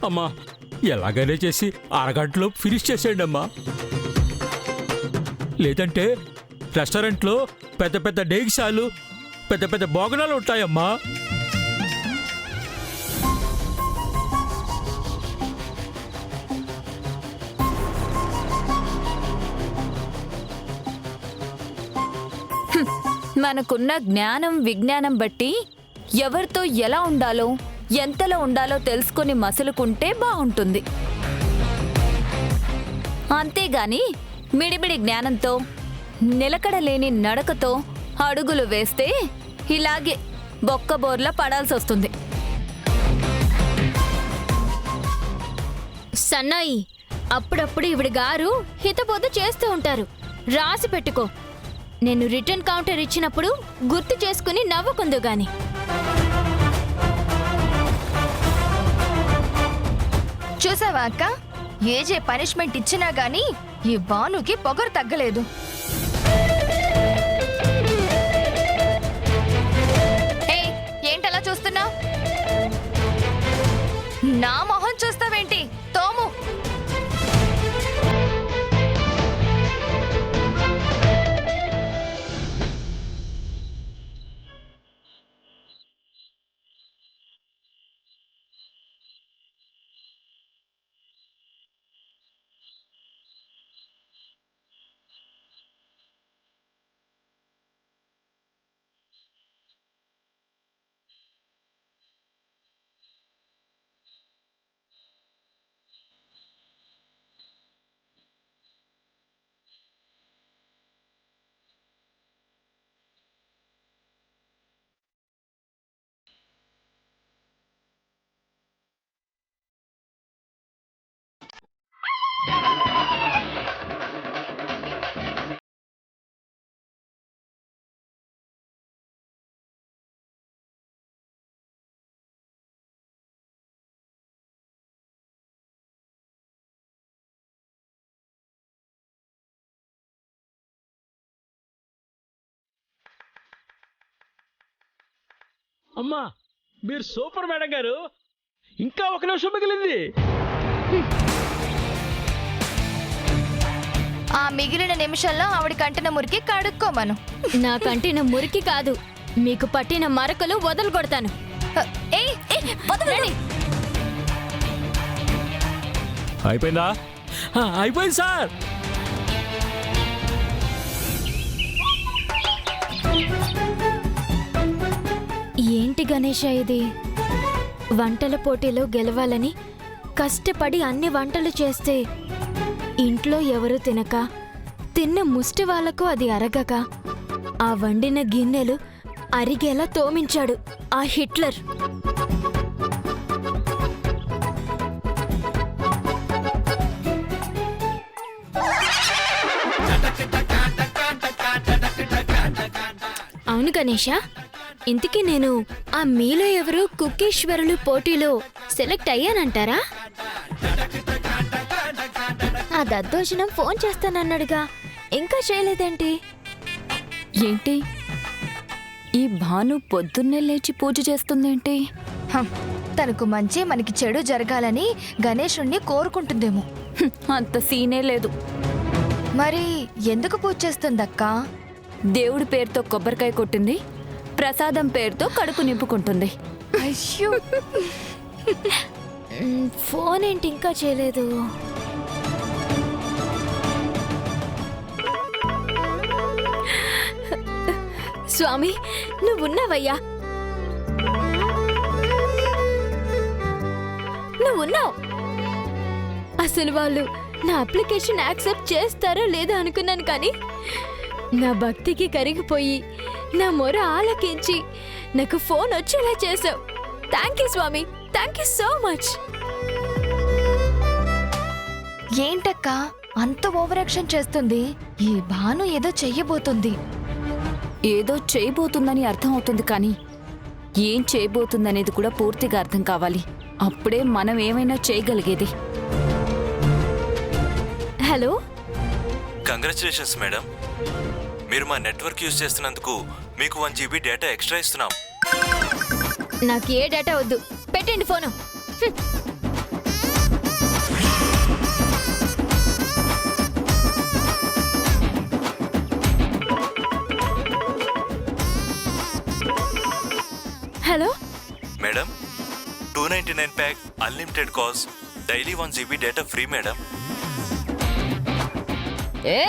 అమ్మా ఎలాగైనా చేసి అరగంటలో ఫినిష్ చేసేయండి అమ్మా. లేదంటే రెస్టారెంట్లో పెద్ద పెద్ద డేగిసాలు పెద్ద పెద్ద భోగనాలు ఉంటాయమ్మా. మనకున్న జ్ఞానం విజ్ఞానం బట్టి ఎవరితో ఎలా ఉండాలో ఎంతలో ఉండాలో తెలుసుకుని మసులుకుంటే బాగుంటుంది. అంతేగాని మిడిమిడి జ్ఞానంతో నిలకడలేని నడకతో అడుగులు వేస్తే ఇలాగే బొక్కబోర్లా పడాల్సి వస్తుంది. సన్నాయి, అప్పుడప్పుడు ఇవిడి గారు హితబోధ చేస్తూ ఉంటారు. రాసి పెట్టుకో. నేను రిటర్న్ కౌంటర్ ఇచ్చినప్పుడు గుర్తు చేసుకుని నవ్వుకుందు గాని. చూసావా అక్క, ఏజే పనిష్మెంట్ ఇచ్చినా గానీ ఈ భానుకి పొగరు తగ్గలేదు. ఏంటలా చూస్తున్నావు? నా మొహం చూస్తావేంటి? తోము. అమ్మా మీరు సూపర్ మేడం గారు. ఇంకా ఒక నిమిషం మిగిలింది. ఆ మిగిలిన నిమిషంలో ఆవిడ కంటిన మురికి కడుక్కోమను. నా కంటిన మురికి కాదు, మీకు పట్టిన మరకలు వదలగొడతాను. అయిపోయిందా? అయిపోయింది సార్. ఏంటి గణేష ఇది? వంటల పోటీలో గెలవాలని కష్టపడి అన్ని వంటలు చేస్తే ఇంట్లో ఎవరు తినక తిన్న ముష్టి వాళ్లకు అది అరగక ఆ వండిన గిన్నెలు అరిగేలా తోమించాడు ఆ హిట్లర్. అవును గణేష, ఇంతకీ నేను ఆ మీలో ఎవరు కుక్కీశ్వరులు పోటీలో సెలెక్ట్ అయ్యానంటారా? ఆ దద్దోజనం ఫోన్ చేస్తానన్నాడుగా, ఇంకా చేయలేదేంటి? ఏంటి ఈ భాను పొద్దున్నే లేచి పూజ చేస్తుందేంటి? తనకు మంచి మనకి చెడు జరగాలని గణేశుణ్ణి కోరుకుంటుందేమో. అంత సీనే లేదు. మరి ఎందుకు పూజ చేస్తుందక్కా? దేవుడి పేరుతో కొబ్బరికాయ కొట్టింది, ప్రసాదం పేరుతో కడుపు నింపుకుంటుంది. అయ్యో, ఫోన్ ఏంటి ఇంకా చేయలేదు? స్వామి నువ్వున్నావయ్యా, నువ్వున్నావు. అసలు వాళ్ళు నా అప్లికేషన్ యాక్సెప్ట్ చేస్తారో లేదో అనుకున్నాను, కానీ నా భక్తికి కరిగిపోయి నా మొర ఆలకించి నాకు ఫోన్ వచ్చేలా చేసావు. థ్యాంక్ యూ స్వామి, థ్యాంక్ యూ సో మచ్. ఏంటక్కా అంత ఓవర్ యాక్షన్ చేస్తుంది? ఈ భాను ఏదో చెయ్యబోతుంది. ఏదో చేయబోతుందని అర్థం అవుతుంది, కానీ ఏం చేయబోతుందనేది కూడా పూర్తిగా అర్థం కావాలి. అప్పుడే మనం ఏమైనా చేయగలిగేది. హలో, కంగ్రాచులేషన్స్ మేడం, మీరు మా నెట్వర్క్ యూజ్ చేస్తున్నందుకు మీకు 1 GB డేటా ఎక్స్ట్రా ఇస్తున్నాం. నాకు ఏ డేటా వద్దు, పెట్టండి phone. $199 pack, unlimited calls, daily 1 GB data free madam. ఏ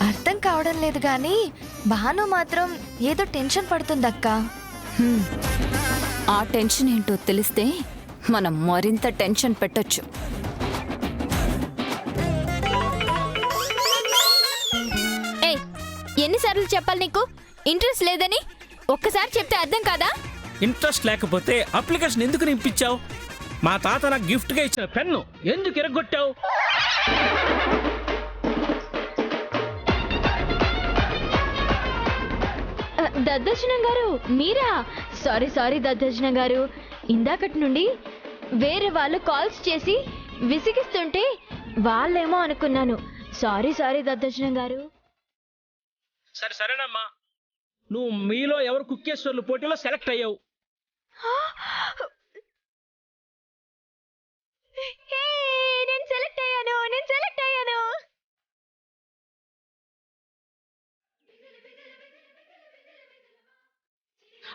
అర్థం కావడం లేదు కానీ భాను మాత్రం ఏదో టెన్షన్ పడుతుందక్క. ఆ టెన్షన్ ఏంటో తెలిస్తే మనం మరింత టెన్షన్ పెట్టొచ్చు. ఏయ్, ఎన్నిసార్లు చెప్పాలి నీకు ఇంట్రెస్ట్ లేదని? ఒక్కసారి చెప్తే అర్థం కాదా? ఇంట్రెస్ట్ లేకపోతే అప్లికేషన్ ఎందుకు నింపించావు? మా తాత నాకు గిఫ్ట్గా ఇచ్చిన పెన్ను ఎందుకు ఇరగొట్టావు? దద్దర్శనం గారు మీరా? సారీ దద్దర్శనం గారు, ఇందాకటి నుండి వేరే వాళ్ళు కాల్స్ చేసి విసిగిస్తుంటే వాళ్ళేమో అనుకున్నాను. సారీ దద్దర్శనం గారు. సరేనమ్మా, నువ్వు మీలో ఎవరు కుక్కేశ్వర్లు పోటీలో సెలెక్ట్ అయ్యావు. నేను సెలెక్ట్ అయ్యాను.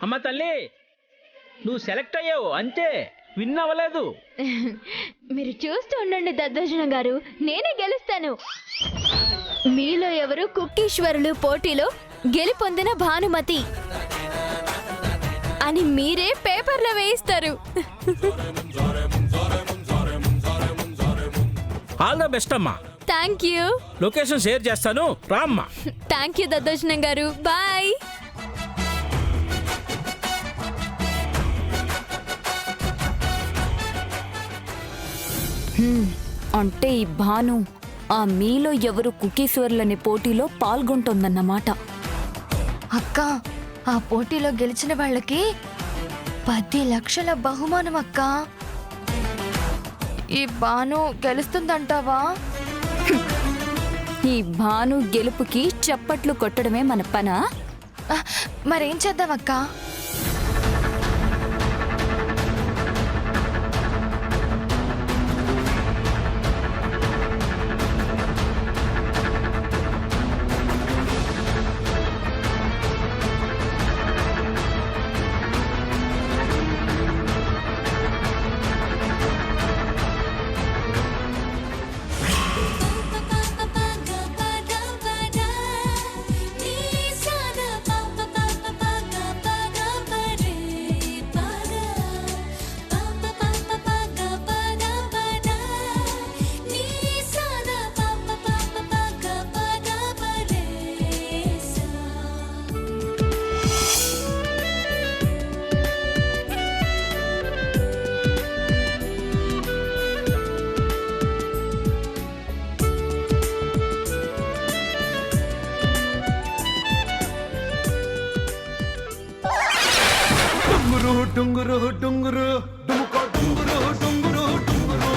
అమ్మ తల్లి, నువ్వు సెలెక్ట్ అయ్యావు అంతే, విన్ అవ్వలేదు. మీరు చూస్తూ ఉండండి దద్దర్శనం గారు, నేనే గెలుస్తాను. మీలో ఎవరు కుక్కీశ్వరులు పోటీలో గెలుపొందిన భానుమతి అని మీరే పేపర్లో వేయిస్తారు. ఆల్ ద బెస్ట్ అమ్మా. Thank you. లొకేషన్ షేర్ చేస్తాను, రామ్మా. థ్యాంక్ యూ దద్దర్శనం గారు, బాయ్. అంటే ఈ భాను ఆ మీలో ఎవరు కుకీశ్వర్లనే పోటీలో పాల్గొంటోందన్నమాట. అక్క, ఆ పోటీలో గెలిచిన వాళ్ళకి 10 లక్షల బహుమానం అక్క. ఈ భాను గెలుస్తుందంటావా? ఈ భాను గెలుపుకి చప్పట్లు కొట్టడమే మన పనా? మరేం చేద్దాం అక్క? డుంగురు డుంగురు డుముకో డుంగురు డుంగురు డుంగురు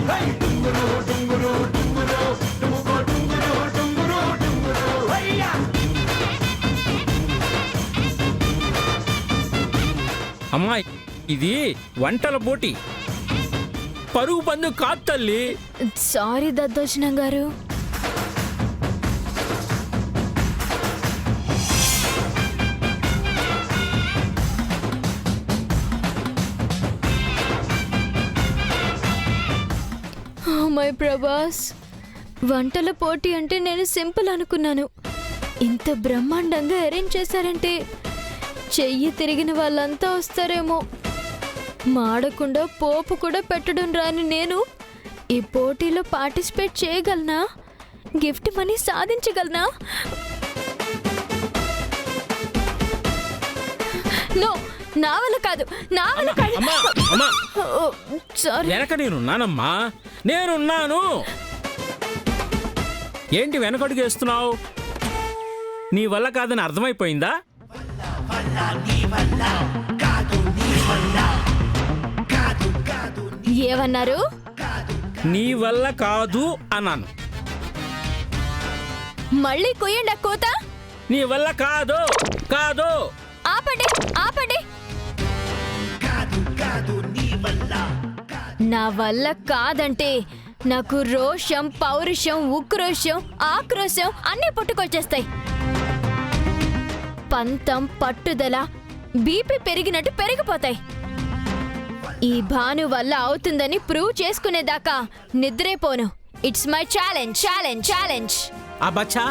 హై డుంగురు డుంగురు డుంగురు డుముకో డుంగురు డుంగురు డుంగురు హయ్యా. అమ్మాయి, ఇది వంటల పోటీ, పరుగు పందు కాదు తల్లి. సారీ దద్దర్శనం గారు. మై ప్రభాస్, వంటల పోటీ అంటే నేను సింపుల్ అనుకున్నాను. ఇంత బ్రహ్మాండంగా అరేంజ్ చేశారంటే చెయ్యి తిరిగిన వాళ్ళంతా వస్తారేమో. మాడకుండా పోపు కూడా పెట్టడం రాని నేను ఈ పోటీలో పార్టిసిపేట్ చేయగలనా? Gift money సాధించగలనా? నో, నా వల్ల కాదు, నా వల్ల కాదు. అమ్మా, అమ్మా, సారీ. వెనక నేనున్నానమ్మా, నేనున్నాను. ఏంటి వెనకడుగు వేస్తున్నావు? నీ వల్ల కాదని అర్థమైపోయిందా? ఏమన్నారు? నీ వల్ల కాదు అన్నాను. మళ్ళీ కొయ్యండి ఆ కోత. నీ వల్ల కాదు, కాదు. ఆపండి, ఆపండి. నా వల్ల కాదంటే నాకు రోషం, పౌరుషం, ఉక్రోషం, ఆక్రోశం అన్నీ పుట్టుకొచ్చేస్తాయి. పంతం, పట్టుదల, బీపీ పెరిగినట్టు పెరిగిపోతాయి. ఈ భాను వల్ల అవుతుందని ప్రూవ్ చేసుకునేదాకా నిద్రేపోను. It's my challenge, challenge, challenge. ఆ బచ్చా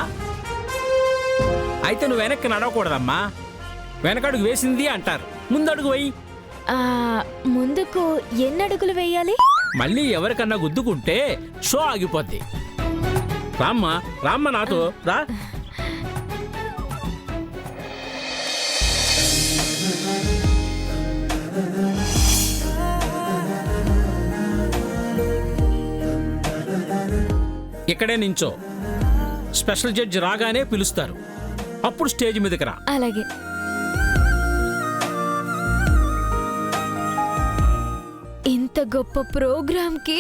అయితే నువ్వు వెనక్కి నడవకూడదమ్మా. వెనకడుగు వేసింది అంటారు, ముందడుగు వేయి. ముందుకు ఎన్ని అడుగులు వేయాలి? మళ్ళీ ఎవరికన్నా గుద్దుకుంటే షో ఆగిపోద్ది. రామ్మా, రామ్మ నాతో రా. ఇక్కడే నించో. స్పెషల్ జడ్జి రాగానే పిలుస్తారు, అప్పుడు స్టేజ్ మీదకి రా. అలాగే. ఇంత గొప్ప ప్రోగ్రాంకి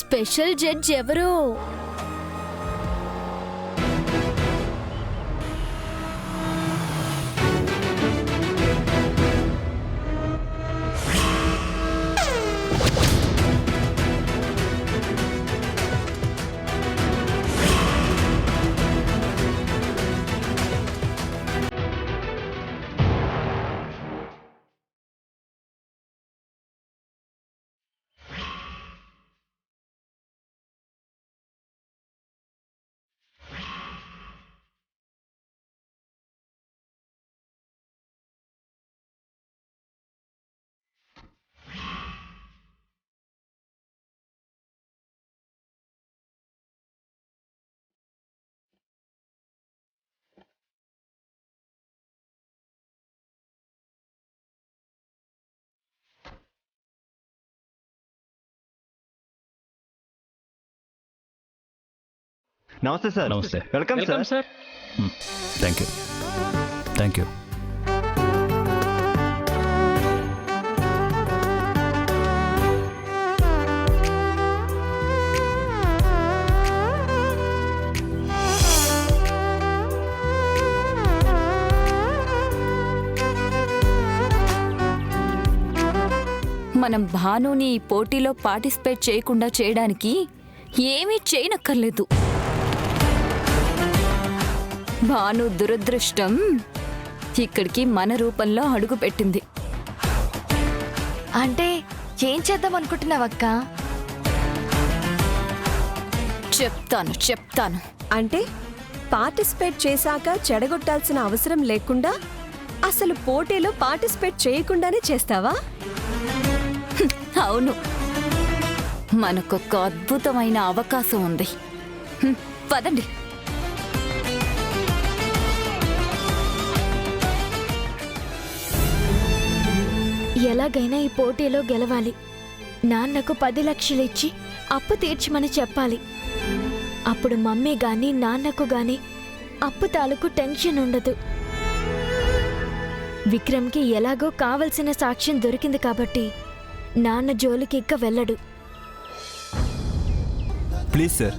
స్పెషల్ జడ్జ్ ఎవరో? నమస్తే సార్. నమస్తే. Welcome welcome sir. Sir. Thank you, thank you. మనం భానుని ఈ పోటీలో పార్టిసిపేట్ చేయకుండా చేయడానికి ఏమీ చేయనక్కర్లేదు. భాను దురదృష్టం ఇక్కడికి మన రూపంలో అడుగు పెట్టింది. అంటే ఏం చేద్దాం అనుకుంటున్నావక్క? చెప్తాను. అంటే పార్టిసిపేట్ చేశాక చెడగొట్టాల్సిన అవసరం లేకుండా అసలు పోటీలో పార్టిసిపేట్ చేయకుండానే చేస్తావా? అవును, మనకొక అద్భుతమైన అవకాశం ఉంది. పదండి. ఎలాగైనా ఈ పోటీలో గెలవాలి. నాన్నకు 10 లక్షలు ఇచ్చి అప్పు తీర్చమని చెప్పాలి. అప్పుడు మమ్మీ గాని నాన్నకు గాని అప్పు తాలూకు టెన్షన్ ఉండదు. విక్రమ్కి ఎలాగో కావలసిన సాక్ష్యం దొరికింది కాబట్టి నాన్న జోలికి ఇక్క వెళ్ళడు. Please sir.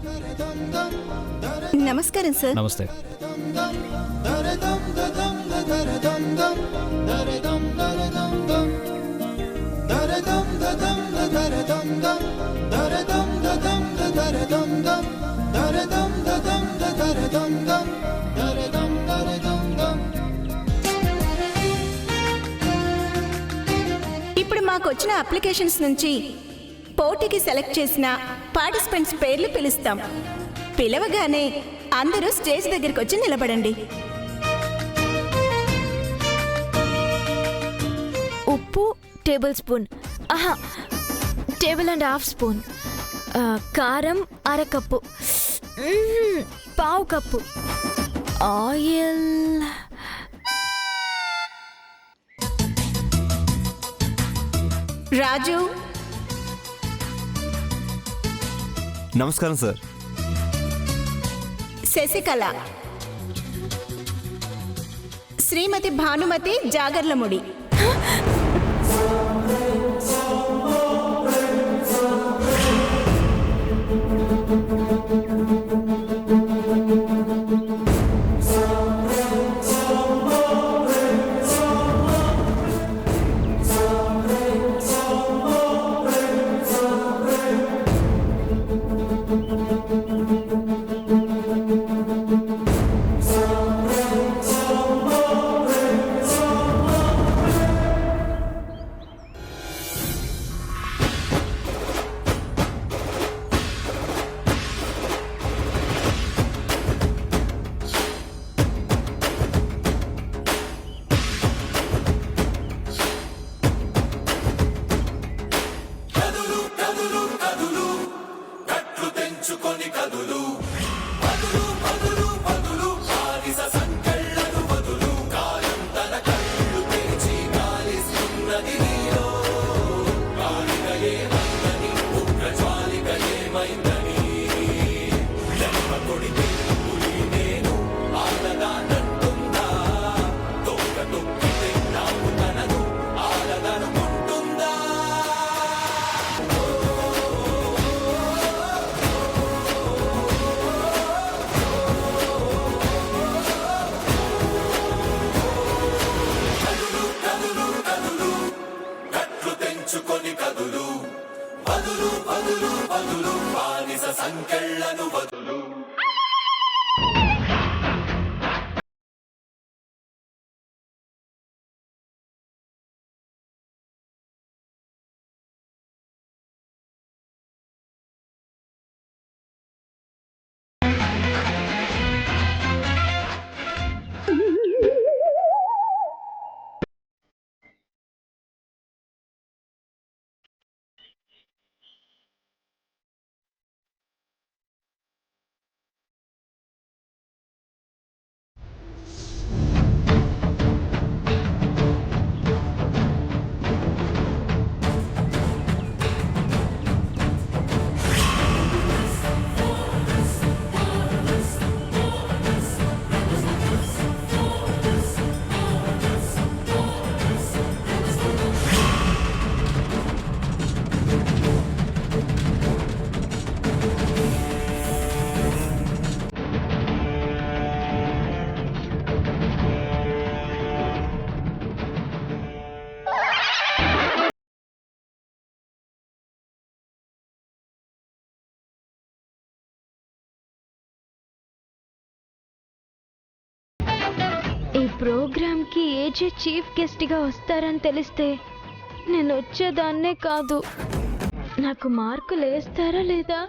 నమస్కారం సార్. నమస్తే. ఇప్పుడు మాకు వచ్చిన అప్లికేషన్స్ నుంచి పోటీకి సెలెక్ట్ చేసిన పార్టిసిపెంట్స్ పేర్లు పిలుస్తాం. పిలవగానే అందరూ స్టేజ్ దగ్గరికి వచ్చి నిలబడండి. ఉప్పు table spoon, table and half spoon. కారం అరకప్పు, పావు కప్పు. ఆయిల్ రాజు. నమస్కారం సార్. శశికళ. శ్రీమతి భానుమతి జాగర్లముడి. ప్రోగ్రామ్కి ఏజే చీఫ్ గెస్ట్గా వస్తారని తెలిస్తే నేను వచ్చేదాన్నే కాదు. నాకు మార్కులు వేస్తారా లేదా?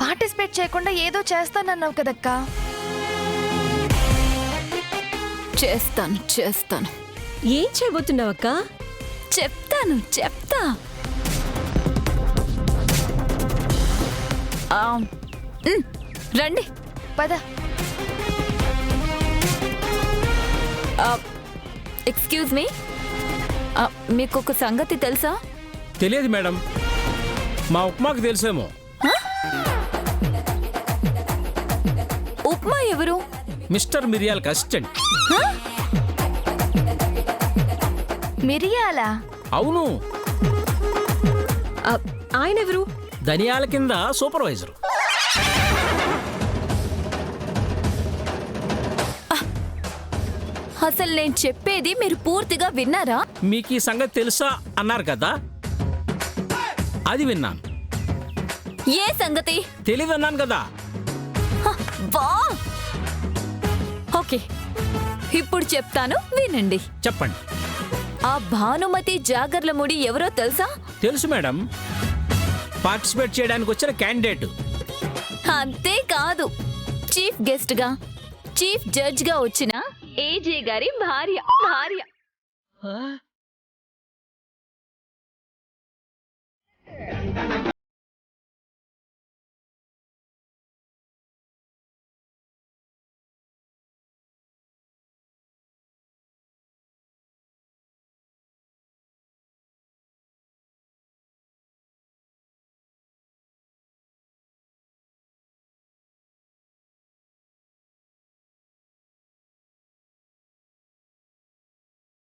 పార్టిసిపేట్ చేయకుండా ఏదో చేస్తానన్నావు కదక్కా. చేస్తాను. ఏం చేయబోతున్నావక్క? చెప్తా. రండి. పద. ఎక్స్క్యూజ్ మీ, మీకు ఒక సంగతి తెలుసా? తెలియదు మేడం, మా ఉప్మాకు తెలుసేమో. ఉప్మా ఎవరు? మిస్టర్ మిరియాల్కి అసిస్టెంట్. మిరియాలా? అవును, ఆయన ఎవరు? ధనియాల కింద సూపర్వైజర్. అసలు నేను చెప్పేది మీరు పూర్తిగా విన్నారా? మీకు ఈ సంగతి తెలుసా అన్నారు కదా, అది విన్నాను. ఏ సంగతి? తెలియదు అన్నాను కదా. వా! ఓకే, ఇప్పుడు చెప్తాను, వినండి. చెప్పండి. ఆ భానుమతి జాగర్లముడి ఎవరో తెలుసా? తెలుసు మేడం, పార్టిసిపేట్ చేయడానికి వచ్చిన క్యాండిడేట్. అంతే కాదు, చీఫ్ గెస్ట్ గా, చీఫ్ జడ్జ్ గా వచ్చిన ఏజే గారి భార్య.